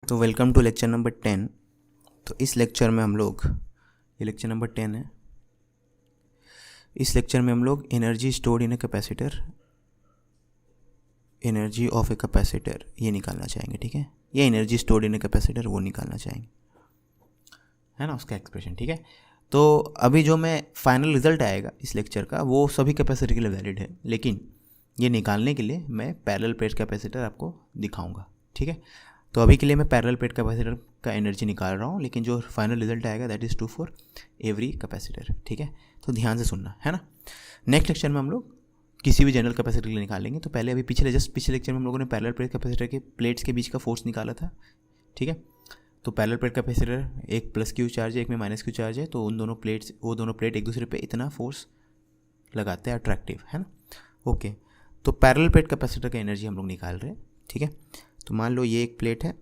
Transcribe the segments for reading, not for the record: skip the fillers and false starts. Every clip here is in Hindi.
तो वेलकम टू लेक्चर नंबर 10। तो इस लेक्चर में हम लोग, ये लेक्चर नंबर 10 है। इस लेक्चर में हम लोग energy stored in a capacitor, energy of a capacitor ये निकालना चाहेंगे, ठीक है। ये energy stored in a capacitor वो निकालना चाहेंगे, है ना, उसका एक्सप्रेशन, ठीक है। तो अभी जो मैं फाइनल रिजल्ट आएगा इस लेक्चर का वो सभी कैपेसिटर के लिए वैलिड है, लेकिन ये निकालने के लिए मैं पैरेलल प्लेट कैपेसिटर आपको दिखाऊंगा, ठीक है। तो अभी के लिए मैं पैरेलल प्लेट कैपेसिटर का एनर्जी निकाल रहा हूँ, लेकिन जो फाइनल रिजल्ट आएगा that is 2 for every capacitor, ठीक है। तो ध्यान से सुनना, है ना। नेक्स्ट लेक्चर में हम लोग किसी भी जनरल कैपेसिटर के लिए निकालेंगे। तो पहले अभी पिछले लेक्चर में हम लोगों ने पैरेलल प्लेट कैपेसिटर के प्लेट्स के बीच का फोर्स निकाला था, ठीक है। तो पैरेलल प्लेट कैपेसिटर एक प्लस क्यू चार्ज है, एक में माइनस क्यू चार्ज है, तो उन दोनों प्लेट एक दूसरे पे इतना फोर्स लगाते हैं, अट्रैक्टिव, है ना। ओके, तो पैरेलल प्लेट कैपेसिटर का एनर्जी हम लोग निकाल रहे हैं, ठीक है। तो मान लो ये एक प्लेट है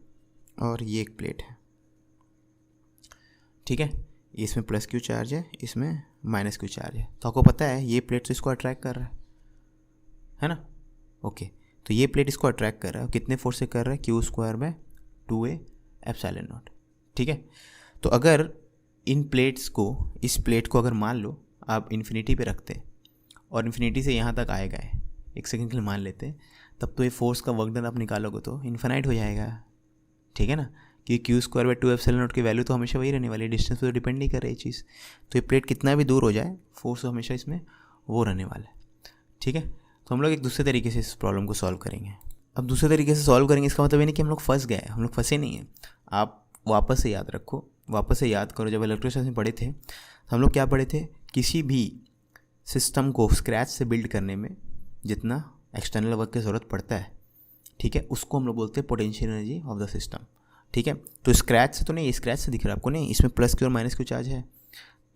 और ये एक प्लेट है, ठीक है। इसमें प्लस क्यू चार्ज है, इसमें माइनस क्यू चार्ज है। तो आपको पता है ये प्लेट तो इसको अट्रैक्ट कर रहा है ना। ओके, तो ये प्लेट इसको अट्रैक्ट कर रहा है, कितने फोर्स से कर रहा है, क्यू स्क्वायर में 2a एप्सिलॉन नॉट, ठीक है। तो अगर इन प्लेट्स को, इस प्लेट को अगर मान लो आप इन्फिनिटी पे रखते और इन्फिनिटी से यहाँ तक आए गए, एक सेकंड के लिए मान लेते, तब तो ये फोर्स का वर्क डन आप निकालोगे तो इन्फिनाइट हो जाएगा, ठीक है ना। कि Q square by 2 epsilon not की वैल्यू तो हमेशा वही रहने वाली है, डिस्टेंस पे तो डिपेंड नहीं कर रही चीज़। तो ये प्लेट कितना भी दूर हो जाए फोर्स तो हमेशा इसमें वो रहने वाला है, ठीक है। तो हम लोग एक दूसरे तरीके से इस प्रॉब्लम को सॉल्व करेंगे। अब दूसरे तरीके से सॉल्व करेंगे इसका मतलब ये नहीं कि हम लोग फंस गए, हम लोग फंसे नहीं हैं। आप वापस से याद रखो, वापस से याद करो, जब इलेक्ट्रोस्टैटिक्स में पढ़े थे तो हम लोग क्या पढ़े थे, किसी भी सिस्टम को स्क्रैच से बिल्ड करने में जितना एक्सटर्नल वर्क की ज़रूरत पड़ता है, ठीक है, उसको हम लोग बोलते हैं potential energy of the system, ठीक है। तो स्क्रैच से तो नहीं, स्क्रैच से दिख रहा है आपको नहीं, इसमें प्लस क्यू और माइनस क्यू चार्ज है।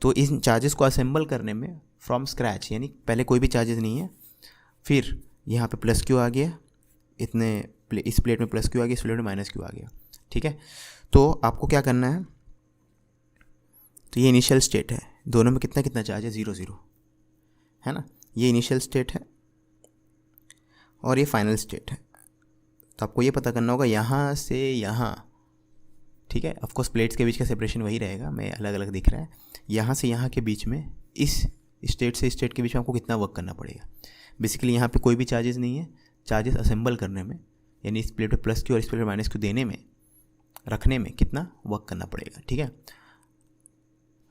तो इन चार्जेस को असेंबल करने में फ्रॉम स्क्रैच, यानी पहले कोई भी चार्जेस नहीं है, फिर यहाँ पे प्लस क्यू आ गया, इस प्लेट में प्लस क्यू आ गया, इस प्लेट में माइनस क्यू आ गया, ठीक है। तो आपको क्या करना है, तो ये इनिशियल स्टेट है, दोनों में कितना कितना चार्ज है, 0 0, है ना। ये इनिशियल स्टेट है और ये फाइनल स्टेट है। तो आपको ये पता करना होगा यहाँ से यहाँ, ठीक है। ऑफकोर्स प्लेट्स के बीच का सेपरेशन वही रहेगा, मैं अलग अलग दिख रहा है। यहाँ से यहाँ के बीच में, इस स्टेट से स्टेट के बीच में आपको कितना वर्क करना पड़ेगा। बेसिकली यहाँ पे कोई भी चार्जेस नहीं है, चार्जेस असेंबल करने में, यानी इस प्लेट पे प्लस क्यू और इस प्लेट पे माइनस क्यू देने में, रखने में कितना वर्क करना पड़ेगा, ठीक है।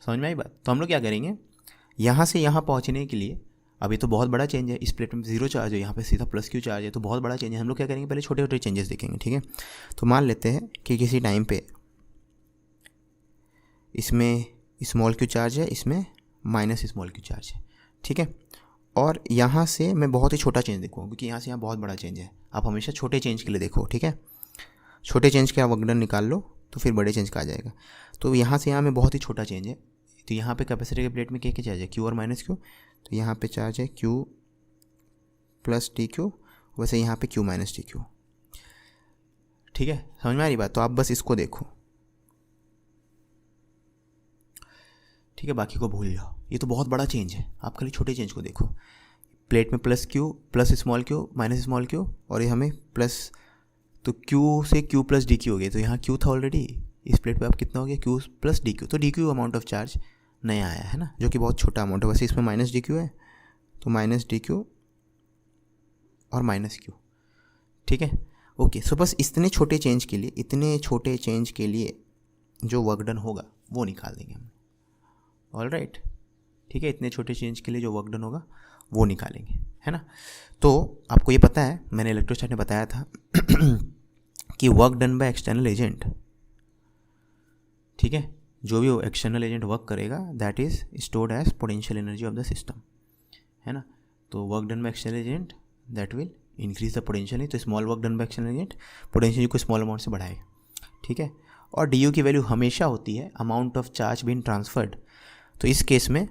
समझ में आई बात। तो हम लोग क्या करेंगे, यहाँ से यहाँ पहुँचने के लिए, अभी तो बहुत बड़ा चेंज है, इस प्लेट में 0 चार्ज है, यहाँ पे सीधा प्लस क्यू चार्ज है, तो बहुत बड़ा चेंज है। हम लोग क्या करेंगे, पहले छोटे छोटे चेंजेस देखेंगे, ठीक है। तो मान लेते हैं कि किसी टाइम पे इसमें स्मॉल क्यू चार्ज है, इसमें माइनस स्मॉल क्यू चार्ज है, ठीक है। और यहाँ से मैं बहुत ही छोटा चेंज देखूँगा, क्योंकि यहाँ से यहाँ बहुत बड़ा चेंज है। आप हमेशा छोटे चेंज के लिए देखो, ठीक है। छोटे चेंज के आप वर्क डन निकाल लो तो फिर बड़े चेंज का आ जाएगा। तो यहाँ से यहाँ में बहुत ही छोटा चेंज है। तो यहाँ पे कैपेसिटर के प्लेट में क्या क्या चार्ज है, क्यू और माइनस क्यू। तो यहाँ पे चार्ज है क्यू प्लस डी क्यू, वैसे यहाँ पे क्यू माइनस डी क्यू, ठीक है। समझ में आ रही बात। तो आप बस इसको देखो, ठीक है, बाकी को भूल जाओ। ये तो बहुत बड़ा चेंज है, आप खाली छोटे चेंज को देखो। प्लेट में plus Q plus small Q minus small Q, और ये हमें प्लस, तो क्यू से क्यू प्लस डी क्यू हो गया। तो यहाँ क्यू था ऑलरेडी, इस प्लेट पे अब कितना हो गया, क्यू प्लस डी क्यू। तो D Q amount of charge नया आया है ना, जो कि बहुत छोटा अमाउंट है। वैसे इसमें माइनस डी क्यू है, तो माइनस डी क्यू और माइनस क्यू, ठीक है। ओके, सो बस इतने छोटे चेंज के लिए, इतने छोटे चेंज के लिए जो वर्क डन होगा वो निकाल देंगे हम, ऑल राइट, ठीक है। इतने छोटे चेंज के लिए जो वर्क डन होगा वो निकालेंगे, है ना। तो आपको ये पता है, मैंने इलेक्ट्रोस्टैट में बताया था कि work done by external agent, ठीक है, जो भी वो एक्सटर्नल एजेंट वर्क करेगा that is stored as potential energy of the system, है ना। तो work done by external agent that will increase the potential. तो small work done by external agent potential को स्मॉल अमाउंट से बढ़ाएगा, ठीक है। और डी यू की वैल्यू हमेशा होती है amount of charge been transferred. तो इस केस में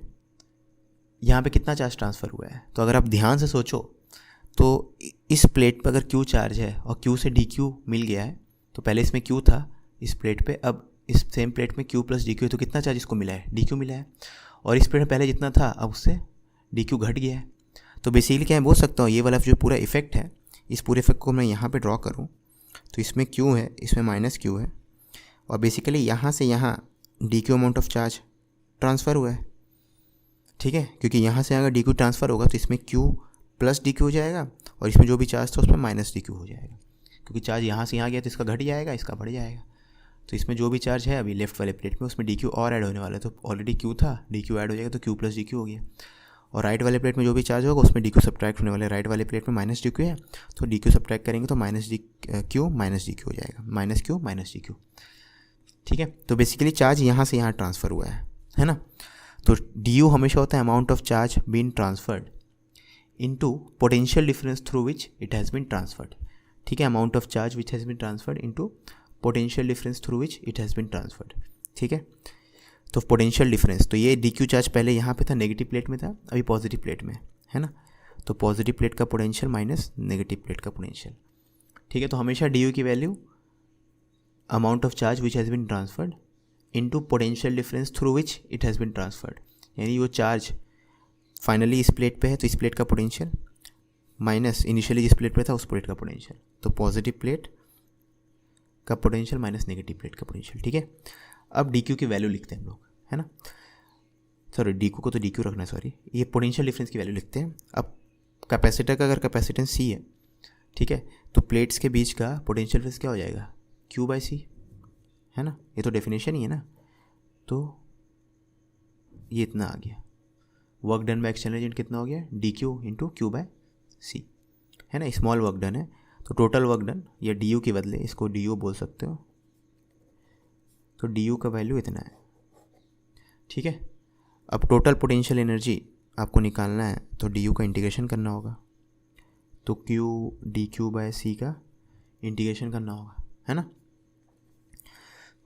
यहाँ पे कितना चार्ज ट्रांसफ़र हुआ है, तो अगर आप ध्यान से सोचो तो इस प्लेट पर अगर क्यू चार्ज है और क्यू से डी क्यू मिल गया है, तो पहले इसमें क्यू था इस प्लेट पे, अब इस सेम प्लेट में क्यू प्लस डी क्यू है, तो कितना चार्ज इसको मिला है, डी क्यू मिला है। और इस प्लेट में पहले जितना था अब उससे डी क्यू घट गया है। तो बेसिकली क्या मैं बोल सकता हूँ, ये वाला जो पूरा इफेक्ट है, इस पूरे इफेक्ट को मैं यहाँ पर ड्रॉ करूँ तो इसमें Q है, इसमें माइनस Q है, और बेसिकली यहाँ से यहाँ dq amount of charge transfer हुआ है, ठीक है, क्योंकि यहाँ से अगर dq ट्रांसफ़र होगा तो इसमें Q प्लस dq हो जाएगा और इसमें जो भी चार्ज था उसमें माइनस dq हो जाएगा, क्योंकि चार्ज यहाँ से यहाँ गया तो इसका घट जाएगा, इसका बढ़ जाएगा। तो इसमें जो भी चार्ज है अभी लेफ्ट वाले प्लेट में उसमें dq और ऐड होने वाला है, तो ऑलरेडी Q था, dq ऐड हो जाएगा तो Q प्लस dq हो गया। और राइट वाले प्लेट में जो भी चार्ज होगा उसमें dq सब्ट्रैक्ट होने वाला है, राइट वाले प्लेट में माइनस dq है तो dq सब्ट्रैक्ट करेंगे तो माइनस q माइनस dq हो जाएगा, माइनस q माइनस dq, ठीक है। तो बेसिकली चार्ज यहाँ से यहाँ ट्रांसफ़र हुआ है ना। तो du हमेशा होता है amount of charge been transferred into potential difference through which it has been transferred, ठीक है, amount of charge which has been transferred into potential difference through which it has been transferred, ठीक है। तो पोटेंशियल डिफरेंस, तो ये dq चार्ज पहले यहाँ पे था, नेगेटिव प्लेट में था, अभी पॉजिटिव प्लेट में है ना। तो पॉजिटिव प्लेट का पोटेंशियल माइनस नेगेटिव प्लेट का पोटेंशियल, ठीक है। तो हमेशा du की value amount of charge which has been transferred into potential difference through which it has been transferred, यानी वो चार्ज फाइनली इस प्लेट पे है तो इस प्लेट का पोटेंशियल माइनस इनिशियली जिस प्लेट पे था उस प्लेट का पोटेंशियल, तो पॉजिटिव प्लेट का पोटेंशियल माइनस नेगेटिव प्लेट का पोटेंशियल, ठीक है। अब dq की वैल्यू लिखते हैं हम लोग, है ना, सॉरी dq को तो dq रखना है, सॉरी, ये पोटेंशियल डिफरेंस की वैल्यू लिखते हैं। अब कैपेसिटर का अगर कैपेसिटेंस c है, ठीक है, तो प्लेट्स के बीच का पोटेंशियल डिफरेंस क्या हो जाएगा, q/c, है ना, ये तो डेफिनेशन ही है ना। तो ये इतना आ गया, work done by external agent कितना हो गया, dq इंटू q/c, है ना, स्मॉल वर्क डन है तो टोटल वर्क डन, या du के बदले इसको du बोल सकते हो, तो du का वैल्यू इतना है, ठीक है। अब टोटल पोटेंशियल एनर्जी आपको निकालना है तो du का इंटीग्रेशन करना होगा, तो q dq/c का इंटीग्रेशन करना होगा, है ना।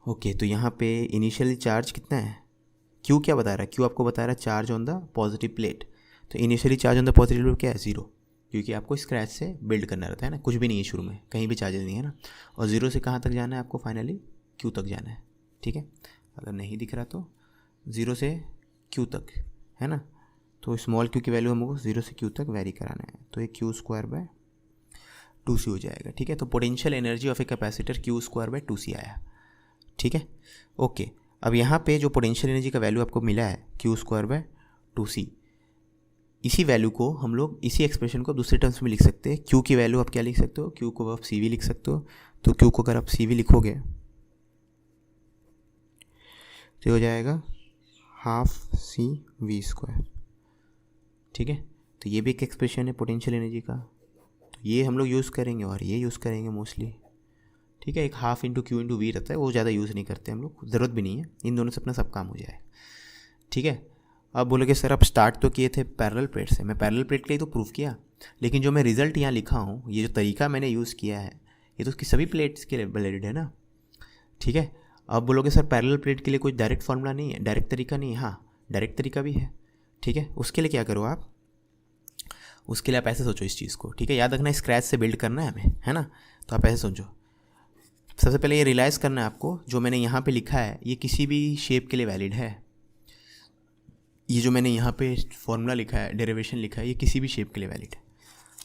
ओके, तो यहाँ पे इनिशियली चार्ज कितना है, q क्या बता रहा है, q आपको बता रहा है charge on the positive plate, तो initially charge on the positive plate क्या है, 0, क्योंकि आपको स्क्रैच से बिल्ड करना रहता है ना, कुछ भी नहीं है शुरू में, कहीं भी चार्जेस नहीं है ना, और 0 से कहाँ तक जाना है आपको, फाइनली q तक जाना है, ठीक है। अगर नहीं दिख रहा तो 0 से q तक, है ना, तो स्मॉल q की वैल्यू हमको 0 से q तक वेरी कराना है, तो ये q²/2c हो जाएगा, ठीक है। तो potential energy of a capacitor q²/2c आया, ठीक है। ओके, अब यहाँ पे जो पोटेंशियल एनर्जी का वैल्यू आपको मिला है q²/2c, इसी वैल्यू को हम लोग, इसी एक्सप्रेशन को दूसरे टर्म्स में लिख सकते हैं। q की वैल्यू आप क्या लिख सकते हो, q को आप cv लिख सकते हो, तो q को अगर आप cv लिखोगे तो हो जाएगा ½ cv², ठीक है। तो ये भी एक एक्सप्रेशन है पोटेंशियल एनर्जी का, तो ये हम लोग यूज़ करेंगे और ये यूज़ करेंगे मोस्टली, ठीक है। एक ½ इंटू q इंटू वी रहता है, वो ज़्यादा यूज़ नहीं करते हम लोग, ज़रूरत भी नहीं है, इन दोनों से अपना सब काम हो जाए, ठीक है। अब बोलोगे सर आप स्टार्ट तो किए थे पैरेलल प्लेट से, मैं पैरेलल प्लेट के लिए तो प्रूफ किया, लेकिन जो मैं रिजल्ट यहाँ लिखा हूँ, ये जो तरीका मैंने यूज़ किया है, ये तो उसकी सभी प्लेट्स के लिए वैलिड है ना, ठीक है। अब बोलोगे सर पैरेलल प्लेट के लिए कोई डायरेक्ट फार्मूला नहीं है, डायरेक्ट तरीका नहीं है, हाँ डायरेक्ट तरीका भी है, ठीक है। उसके लिए क्या करो आप, उसके लिए आप ऐसे सोचो इस चीज़ को, ठीक है, याद रखना स्क्रैच से बिल्ड करना है हमें, है ना, तो आप ऐसे सोचो। सबसे पहले ये रियलाइज़ करना है आपको, जो मैंने यहाँ पे लिखा है ये किसी भी शेप के लिए वैलिड है, ये जो मैंने यहाँ पे फॉर्मूला लिखा है, डेरिवेशन लिखा है, ये किसी भी शेप के लिए वैलिड है,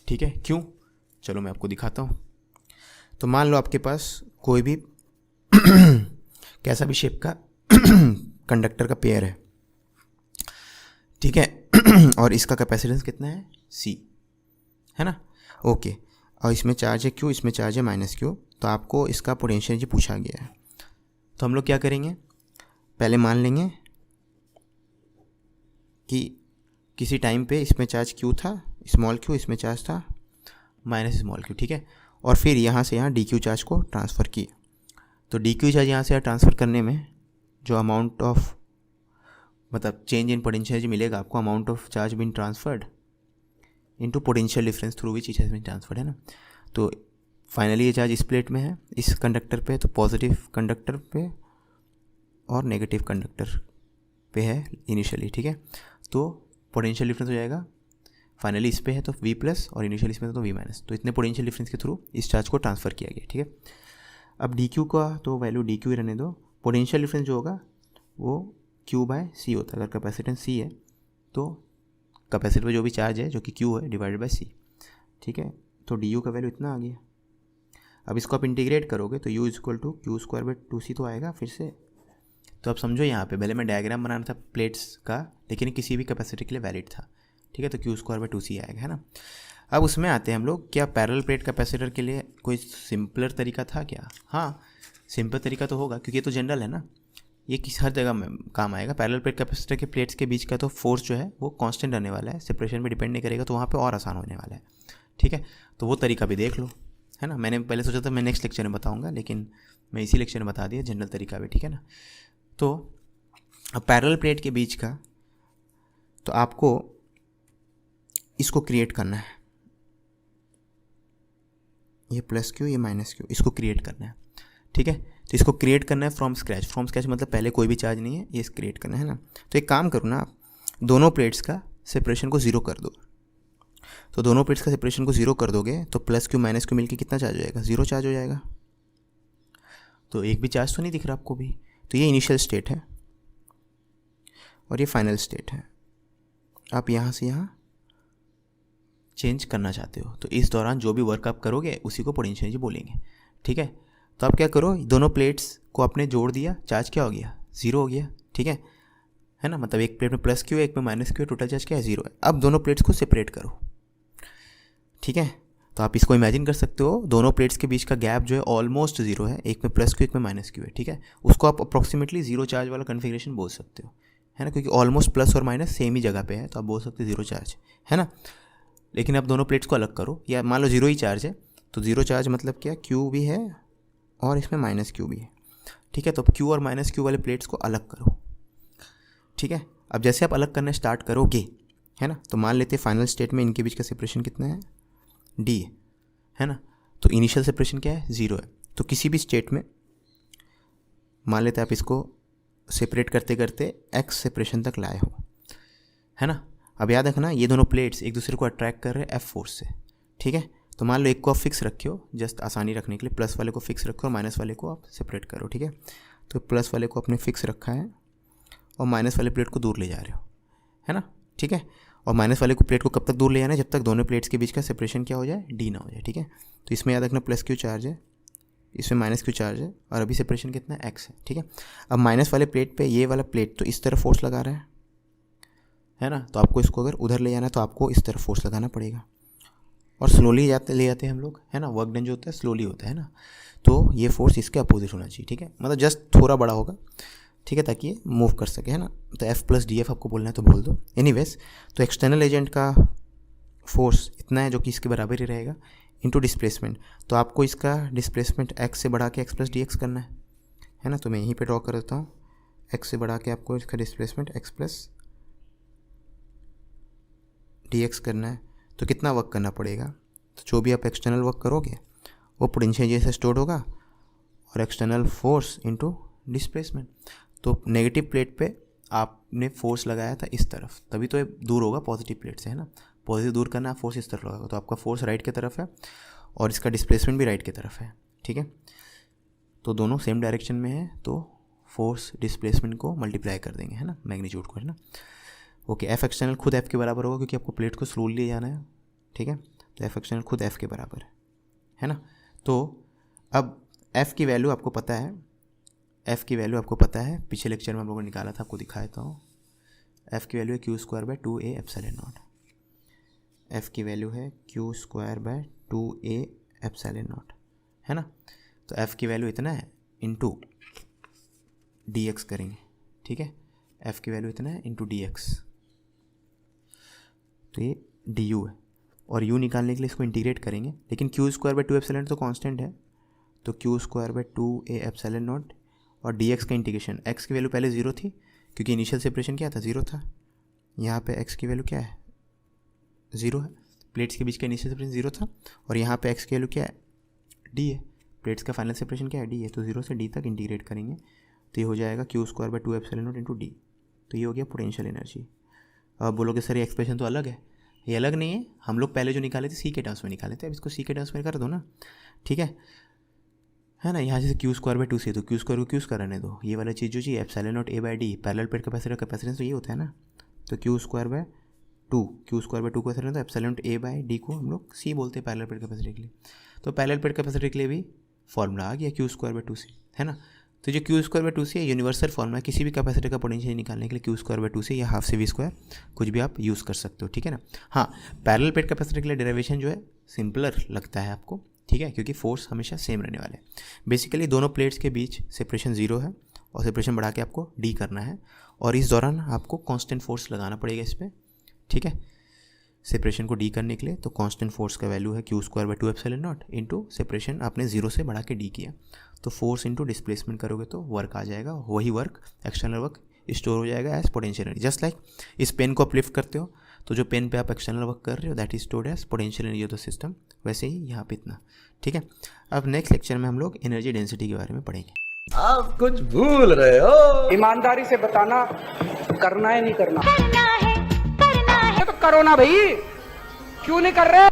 ठीक है। क्यों, चलो मैं आपको दिखाता हूँ। तो मान लो आपके पास कोई भी कैसा भी शेप का कंडक्टर का पेयर है, ठीक है, और इसका कैपेसिटेंस कितना है, c, है ना, ओके, और इसमें चार्ज है q, इसमें चार्ज है -q, तो आपको इसका पोटेंशियल एनर्जी पूछा गया है। तो हम लोग क्या करेंगे, पहले मान लेंगे कि किसी टाइम पे इसमें चार्ज q था, स्मॉल q, इसमें चार्ज था स्मॉल q, ठीक है, और फिर यहाँ से यहाँ dq चार्ज को ट्रांसफ़र किया। तो dq चार्ज यहाँ से यहाँ ट्रांसफ़र करने में जो अमाउंट ऑफ, मतलब चेंज इन पोटेंशियल एनर्जी मिलेगा आपको, amount of charge been transferred into potential difference through which it has been transferred, है ना। तो फाइनली ये चार्ज इस प्लेट में है, इस कंडक्टर पे, तो पॉजिटिव कंडक्टर पे और नेगेटिव कंडक्टर पे है इनिशियली, ठीक है। तो पोटेंशियल डिफरेंस हो जाएगा, फाइनली इस पे है तो v+ और इनिशियली इसमें तो v-, तो इतने पोटेंशियल डिफरेंस के थ्रू इस चार्ज को ट्रांसफ़र किया गया, ठीक है। अब dq का तो वैल्यू dq ही रहने दो, पोटेंशियल डिफरेंस जो होगा वो q/c होता है, अगर कैपेसिटेंस c है तो कैपेसिटर पे जो भी चार्ज है जो कि q है डिवाइडेड बाय c, ठीक है। तो du का वैल्यू इतना आ गया। अब इसको आप इंटीग्रेट करोगे तो u equal to Q square by 2c तो आएगा फिर से। तो अब समझो यहाँ पे पहले मैं डायग्राम बनाना था प्लेट्स का, लेकिन किसी भी कैपेसिटी के लिए वैलिड था, ठीक है। तो क्यू स्क्वायर बाई 2c आएगा, है ना। अब उसमें आते हैं हम लोग, क्या पैरेलल प्लेट कैपेसिटर के लिए कोई सिंपलर तरीका था क्या? हाँ, सिंपल तरीका तो होगा, क्योंकि ये तो जनरल है ना, ये किस हर जगह में काम आएगा। पैरेलल प्लेट कैपेसिटर के प्लेट्स के बीच का तो फोर्स जो है वो कांस्टेंट रहने वाला है, सेपरेशन पे डिपेंड नहीं करेगा, तो वहाँ पे और आसान होने वाला है, ठीक है। तो वो तरीका भी देख लो, है ना। मैंने पहले सोचा था मैं नेक्स्ट लेक्चर में बताऊँगा, लेकिन मैं इसी लेक्चर में बता दिया जनरल तरीका भी, ठीक है ना। तो अब पैरेलल प्लेट के बीच का, तो आपको इसको क्रिएट करना है, ये प्लस क्यू ये माइनस क्यू, इसको क्रिएट करना है, ठीक है। तो इसको क्रिएट करना है फ्रॉम स्क्रैच। फ्रॉम स्क्रैच मतलब पहले कोई भी चार्ज नहीं है, ये क्रिएट करना है ना। तो एक काम करो ना, आप दोनों प्लेट्स का सेपरेशन को ज़ीरो कर दो। तो दोनों प्लेट्स का सेपरेशन को ज़ीरो कर दोगे तो प्लस क्यू माइनस क्यू मिलकर कितना चार्ज हो जाएगा? ज़ीरो चार्ज हो जाएगा। तो एक भी चार्ज तो नहीं दिख रहा आपको भी। तो ये इनिशियल स्टेट है और ये फाइनल स्टेट है। आप यहाँ से यहाँ चेंज करना चाहते हो, तो इस दौरान जो भी वर्क आप करोगे उसी को पोटेंशियल एनर्जी बोलेंगे, ठीक है। तो आप क्या करो, दोनों प्लेट्स को आपने जोड़ दिया, चार्ज क्या हो गया? ज़ीरो हो गया, ठीक है ना। मतलब एक प्लेट में प्लस क्यू है, एक में माइनस क्यू है, टोटल चार्ज क्या है? ज़ीरो है। अब दोनों प्लेट्स को सेपरेट करो, ठीक है। तो आप इसको इमेजिन कर सकते हो, दोनों प्लेट्स के बीच का गैप जो है ऑलमोस्ट ज़ीरो है, एक में प्लस क्यू एक में माइनस क्यू है, ठीक है। उसको आप अप्रॉक्सीमेटली ज़ीरो चार्ज वाला कन्फिग्रेशन बोल सकते हो, है ना, क्योंकि ऑलमोस्ट प्लस और माइनस सेम ही जगह पे है, तो आप बोल सकते हो ज़ीरो चार्ज, है ना। लेकिन अब दोनों प्लेट्स को अलग करो, या मान लो ज़ीरो ही चार्ज है, तो ज़ीरो चार्ज मतलब क्या, क्यू भी है और इसमें माइनस क्यू भी है, ठीक है। तो अब क्यू और माइनस क्यू वाले प्लेट्स को अलग करो, ठीक है। अब जैसे आप अलग करना स्टार्ट करोगे, है ना, तो मान लेते हैं फाइनल स्टेट में इनके बीच का सेपरेशन कितना है? डी है ना। तो इनिशियल सेपरेशन क्या है? ज़ीरो है। तो किसी भी स्टेट में मान लेते हैं आप इसको सेपरेट करते करते एक्स सेपरेशन तक लाए हो, है ना। अब याद रखना, ये दोनों प्लेट्स एक दूसरे को अट्रैक्ट कर रहे हैं एफ फोर्स से, ठीक है। तो मान लो एक को आप फिक्स रखे हो, जस्ट आसानी रखने के लिए प्लस वाले को फिक्स रखो और माइनस वाले को आप सेपरेट करो, ठीक है। तो प्लस वाले को आपने फिक्स रखा है और माइनस वाले प्लेट को दूर ले जा रहे हो, है ना, ठीक है। और माइनस वाले को प्लेट को कब तक दूर ले जाना है? जब तक दोनों प्लेट्स के बीच का सेपरेशन क्या हो जाए? डी ना हो जाए, ठीक है। तो इसमें याद रखना प्लस क्यू चार्ज है, इसमें माइनस क्यू चार्ज है, और अभी सेपरेशन कितना है? एक्स है, ठीक है। अब माइनस वाले प्लेट पे ये वाला प्लेट तो इस तरफ फोर्स लगा रहा है ना। तो आपको इसको अगर उधर ले जाना है तो आपको इस तरफ फोर्स लगाना पड़ेगा, और स्लोली ले जाते हैं हम लोग, है ना। वर्क डन जो होता है स्लोली होता है ना। तो ये फोर्स इसके अपोजिट होना चाहिए, ठीक है, मतलब जस्ट थोड़ा बड़ा होगा, ठीक है, ताकि ये मूव कर सके, है ना। तो एफ प्लस डी एफ आपको बोलना है तो बोल दो। एनीवेज, तो एक्सटर्नल एजेंट का फोर्स इतना है जो कि इसके बराबर ही रहेगा इनटू डिस्प्लेसमेंट। तो आपको इसका डिस्प्लेसमेंट एक्स से बढ़ा के एक्स प्लस डी एक्स करना है ना। तो मैं यहीं पे ड्रॉ कर देता हूँ, एक्स से बढ़ा के आपको इसका displacement x plus D x करना है। तो कितना वर्क करना पड़ेगा? तो जो भी आप एक्सटर्नल वर्क करोगे वो पोटेंशियल एनर्जी से स्टोर होगा, और एक्सटर्नल फोर्स इनटू डिस्प्लेसमेंट। तो नेगेटिव प्लेट पे आपने फोर्स लगाया था इस तरफ, तभी तो ये दूर होगा पॉजिटिव प्लेट से, है ना। पॉजिटिव दूर करना है, फोर्स इस तरफ लगाओगे, तो आपका फोर्स राइट की तरफ है और इसका डिस्प्लेसमेंट भी राइट की तरफ है, ठीक है। तो दोनों सेम डायरेक्शन में है, तो फोर्स डिस्प्लेसमेंट को मल्टीप्लाई कर देंगे, है ना, मैग्नीट्यूड को, है ना। ओके, एफ एक्सटर्नल खुद एफ के बराबर होगा, क्योंकि आपको प्लेट को स्लोली ले जाना है, ठीक है। तो एफ एक्सटर्नल खुद एफ के बराबर है ना। तो अब एफ की वैल्यू आपको पता है, एफ़ की वैल्यू आपको पता है, पिछले लेक्चर में हम लोगों ने निकाला था, आपको दिखाया था। एफ़ की वैल्यू है Q square bye 2a epsilon not. F की वैल्यू है Q square bye 2a epsilon not, है ना। तो एफ़ की वैल्यू इतना है इंटू डी एक्स करेंगे, ठीक है। एफ़ की वैल्यू इतना है इंटू डी एक्स, तो ये डी यू है, और यू निकालने के लिए इसको इंटीग्रेट करेंगे। लेकिन क्यू स्क्वायर बाय 2 एप्सिलॉन तो कांस्टेंट है, तो Q square bye 2a epsilon not, और डी एक्स का इंटीग्रेशन, एक्स की वैल्यू पहले ज़ीरो थी क्योंकि इनिशियल सेपरेशन क्या था? ज़ीरो था। यहाँ पे एक्स की वैल्यू क्या है? ज़ीरो है। प्लेट्स के बीच का इनिशियल सेपरेशन ज़ीरो था, और यहाँ पे एक्स की वैल्यू क्या है? डी है। प्लेट्स का फाइनल सेपरेशन क्या है? डी है। तो ज़ीरो से डी तक इंटीग्रेट करेंगे, तो ये हो जाएगा Q square by 2 epsilon not into D. तो ये हो गया पोटेंशियल एनर्जी। अब बोलोगे सर ये एक्सप्रेशन तो अलग है। ये अलग नहीं है, हम लोग पहले जो निकाले थे सी के टर्म्स में निकाले थे, अब इसको सी के टर्म्स में कर दो ना, ठीक है ना। यहाँ जैसे क्यू स्क्वायर बाय 2 से, तो क्यू स्क्वायर को क्यू स्क्वायर रहने दो, ये वाला चीज़ जो चाहिए epsilon naught A by D, parallel plate capacitor capacitance तो ये होता है ना। तो Q square by 2 Q square by 2 को ऐसा रहता है एप्सिलॉन ए बाई डी को हम लोग सी बोलते हैं पैरेलल प्लेट कैपेसिटी के लिए। तो पैरेलल प्लेट कैपेसिटी के लिए भी फॉर्मूला आ गया क्यू स्क्वायर बाई 2 सी, है ना। तो जो क्यू स्क्वायर बाई 2 सी है यूनिवर्सल फॉर्मूला है किसी भी कैपेसिटी का पोटेंशियल निकालने के लिए, क्यू स्क्वायर बाई 2 सी या हाफ सी वी स्क्वायर कुछ भी आप यूज़ कर सकते हो, ठीक है ना। हाँ, पैरेलल प्लेट कैपेसिटी के लिए डेरिवेशन जो है सिंपलर लगता है आपको, ठीक है, क्योंकि फोर्स हमेशा सेम रहने वाले हैं। बेसिकली दोनों प्लेट्स के बीच सेपरेशन 0 है और सेपरेशन बढ़ा के आपको डी करना है और इस दौरान आपको कांस्टेंट फोर्स लगाना पड़ेगा इस पर, ठीक है। सेपरेशन को डी करने के लिए तो कांस्टेंट फोर्स का वैल्यू है Q square by 2 epsilon not into separation आपने 0 से बढ़ा के डी किया, तो फोर्स इंटू डिस्प्लेसमेंट करोगे तो वर्क आ जाएगा, वही वर्क एक्सटर्नल वर्क स्टोर हो जाएगा as potential energy. Just like इस पेन को आप लिफ्ट करते हो तो जो पेन पे आप एक्सटर्नल वर्क कर रहे हो that is stored as potential energy of the system, वैसे ही यहाँ पे इतना, ठीक है। अब नेक्स्ट लेक्चर में हम लोग एनर्जी डेंसिटी के बारे में पढ़ेंगे। आप कुछ भूल रहे हो। ईमानदारी से बताना, करना है नहीं करना? करना है तो करो ना भाई, क्यों नहीं कर रहे?